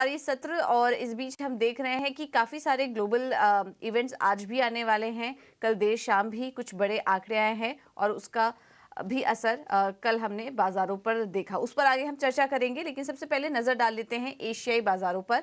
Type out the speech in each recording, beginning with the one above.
ये सत्र और इस बीच हम देख रहे हैं कि काफ़ी सारे ग्लोबल इवेंट्स आज भी आने वाले हैं। कल देर शाम भी कुछ बड़े आंकड़े आए हैं और उसका भी असर कल हमने बाज़ारों पर देखा। उस पर आगे हम चर्चा करेंगे, लेकिन सबसे पहले नज़र डाल लेते हैं एशियाई बाज़ारों पर।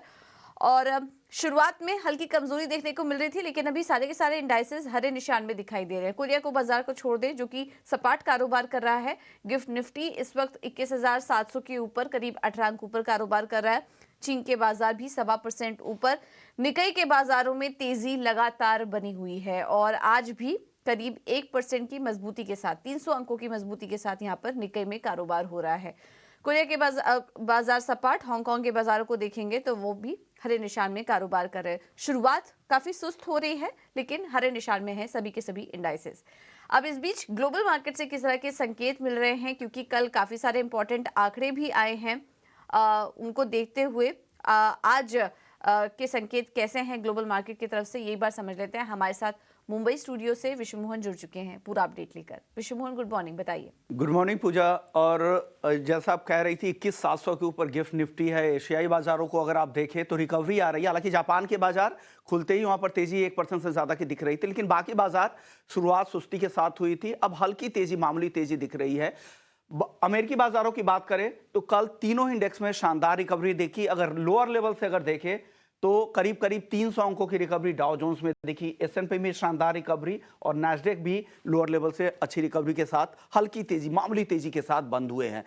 और शुरुआत में हल्की कमजोरी देखने को मिल रही थी, लेकिन अभी सारे के सारे इंडाइसेस हरे निशान में दिखाई दे रहे हैं। कोरिया को बाजार को छोड़ दें, जो कि सपाट कारोबार कर रहा है। गिफ्ट निफ्टी इस वक्त 21,700 के ऊपर करीब 18 अंक ऊपर कारोबार कर रहा है। चीन के बाजार भी 1.25% ऊपर। निकाई के बाजारों में तेजी लगातार बनी हुई है और आज भी करीब 1% की मजबूती के साथ, 300 अंकों की मजबूती के साथ यहाँ पर निकाई में कारोबार हो रहा है। कोरिया के बाजार सपाट। हांगकांग के बाजारों को देखेंगे तो वो भी हरे निशान में कारोबार कर रहे हैं। शुरुआत काफी सुस्त हो रही है, लेकिन हरे निशान में है सभी के सभी इंडाइसेस। अब इस बीच ग्लोबल मार्केट से किस तरह के संकेत मिल रहे हैं, क्योंकि कल काफी सारे इंपॉर्टेंट आंकड़े भी आए हैं। उनको देखते हुए आज के संकेत कैसे हैं ग्लोबल मार्केट की तरफ से, ये बार समझ लेते हैं। हमारे साथ मुंबई स्टूडियो से विश्व मोहन जुड़ चुके हैं पूरा अपडेट लेकर। विश्व मोहन, गुड मॉर्निंग, बताइए। गुड मॉर्निंग पूजा। और जैसा आप कह रही थी 21,700 के ऊपर गिफ्ट निफ्टी है। एशियाई बाजारों को अगर आप देखें तो रिकवरी आ रही है। हालांकि जापान के बाजार खुलते ही वहां पर तेजी 1% से ज्यादा की दिख रही थी, लेकिन बाकी बाजार शुरुआत सुस्ती के साथ हुई थी। अब हल्की तेजी, मामूली तेजी दिख रही है। अमेरिकी बाजारों की बात करें तो कल तीनों इंडेक्स में शानदार रिकवरी देखी। अगर लोअर लेवल से अगर देखें तो करीब करीब 300 अंकों की रिकवरी डाउ जोन्स में देखी। एसएनपी में शानदार रिकवरी और नैस्डैक भी लोअर लेवल से अच्छी रिकवरी के साथ हल्की तेजी, मामूली तेजी के साथ बंद हुए हैं।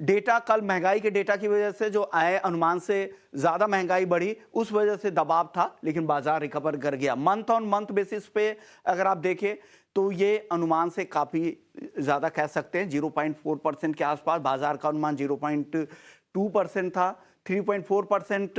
डेटा कल महंगाई के डेटा की वजह से जो आए, अनुमान से ज्यादा महंगाई बढ़ी, उस वजह से दबाव था, लेकिन बाजार रिकवर कर गया। मंथ ऑन मंथ बेसिस पे अगर आप देखें तो ये अनुमान से काफी ज्यादा कह सकते हैं। 0.4% के आसपास बाजार का अनुमान 0.2% था। 3.4%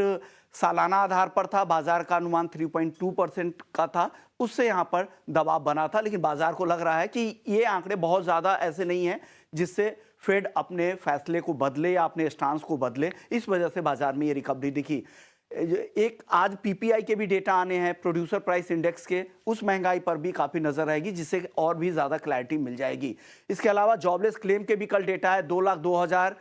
सालाना आधार पर था, बाजार का अनुमान 3.2% का था। उससे यहां पर दबाव बना था, लेकिन बाजार को लग रहा है कि ये आंकड़े बहुत ज्यादा ऐसे नहीं हैं जिससे फेड अपने फैसले को बदले या अपने स्टांस को बदले। इस वजह से बाजार में ये रिकवरी दिखी। एक आज पीपीआई के भी डेटा आने हैं, प्रोड्यूसर प्राइस इंडेक्स के। उस महंगाई पर भी काफी नजर रहेगी, जिससे और भी ज्यादा क्लैरिटी मिल जाएगी। इसके अलावा जॉबलेस क्लेम के भी कल डेटा है। 2,02,000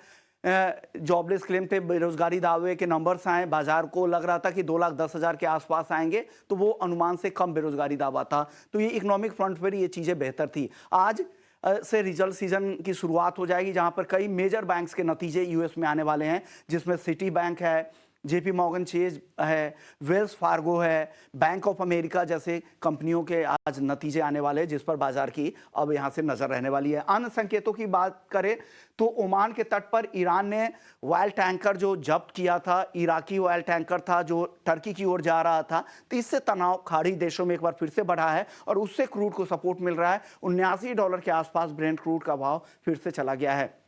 जॉबलेस क्लेम थे, बेरोजगारी दावे के नंबर्स आए। बाजार को लग रहा था कि 2,10,000 के आसपास आएंगे, तो वो अनुमान से कम बेरोजगारी दावा था। तो ये इकोनॉमिक फ्रंट पर ये चीजें बेहतर थी। आज से रिजल्ट सीजन की शुरुआत हो जाएगी, जहां पर कई मेजर बैंक्स के नतीजे यूएस में आने वाले हैं, जिसमें सिटी बैंक है, जेपी मॉर्गन चेज है, वेल्स फार्गो है, बैंक ऑफ अमेरिका जैसे कंपनियों के आज नतीजे आने वाले हैं, जिस पर बाजार की अब यहां से नजर रहने वाली है। अन्य संकेतों की बात करें तो ओमान के तट पर ईरान ने ऑयल टैंकर जो जब्त किया था, इराकी ऑयल टैंकर था जो टर्की की ओर जा रहा था, तो इससे तनाव खाड़ी देशों में एक बार फिर से बढ़ा है और उससे क्रूड को सपोर्ट मिल रहा है। $79 के आसपास ब्रेंट क्रूड का भाव फिर से चला गया है।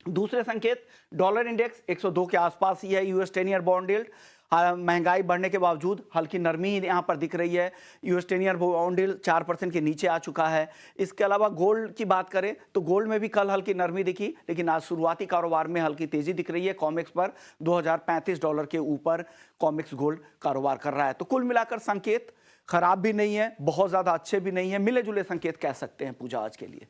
दूसरे संकेत, डॉलर इंडेक्स 102 के आसपास ही है। यूएस 10 ईयर बॉन्ड यील्ड महंगाई बढ़ने के बावजूद हल्की नरमी यहां पर दिख रही है। यूएस 10 ईयर बॉन्ड यील्ड 4% के नीचे आ चुका है। इसके अलावा गोल्ड की बात करें तो गोल्ड में भी कल हल्की नरमी दिखी, लेकिन आज शुरुआती कारोबार में हल्की तेजी दिख रही है। कॉमेक्स पर $2,035 के ऊपर कॉमेक्स गोल्ड कारोबार कर रहा है। तो कुल मिलाकर संकेत खराब भी नहीं है, बहुत ज्यादा अच्छे भी नहीं है, मिले जुले संकेत कह सकते हैं पूजा आज के लिए।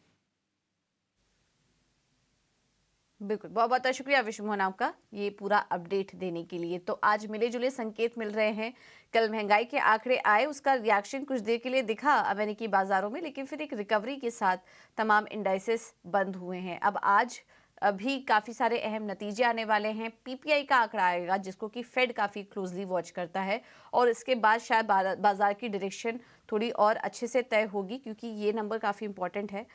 बिल्कुल, बहुत बहुत शुक्रिया विश्व मोहन आपका ये पूरा अपडेट देने के लिए। तो आज मिले जुले संकेत मिल रहे हैं। कल महंगाई के आंकड़े आए, उसका रिएक्शन कुछ देर के लिए दिखा अमेरिकी बाजारों में, लेकिन फिर एक रिकवरी के साथ तमाम इंडाइसेस बंद हुए हैं। अब आज अभी काफ़ी सारे अहम नतीजे आने वाले हैं। पीपीआई का आंकड़ा आएगा, जिसको कि फेड काफ़ी क्लोजली वॉच करता है, और इसके बाद शायद बाजार की डायरेक्शन थोड़ी और अच्छे से तय होगी, क्योंकि ये नंबर काफ़ी इंपॉर्टेंट है।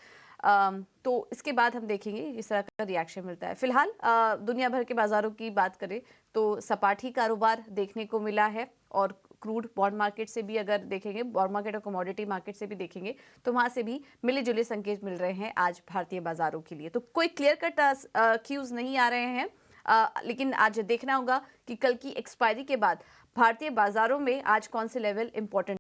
तो इसके बाद हम देखेंगे इस तरह का रिएक्शन मिलता है। फिलहाल दुनिया भर के बाजारों की बात करें तो सपाट ही कारोबार देखने को मिला है, और क्रूड बॉन्ड मार्केट से भी अगर देखेंगे, बॉन्ड मार्केट और कमोडिटी मार्केट से भी देखेंगे, तो वहां से भी मिले जुले संकेत मिल रहे हैं आज भारतीय बाजारों के लिए। तो कोई क्लियर कट क्यूज नहीं आ रहे हैं, लेकिन आज देखना होगा कि कल की एक्सपायरी के बाद भारतीय बाजारों में आज कौन से लेवल इंपॉर्टेंट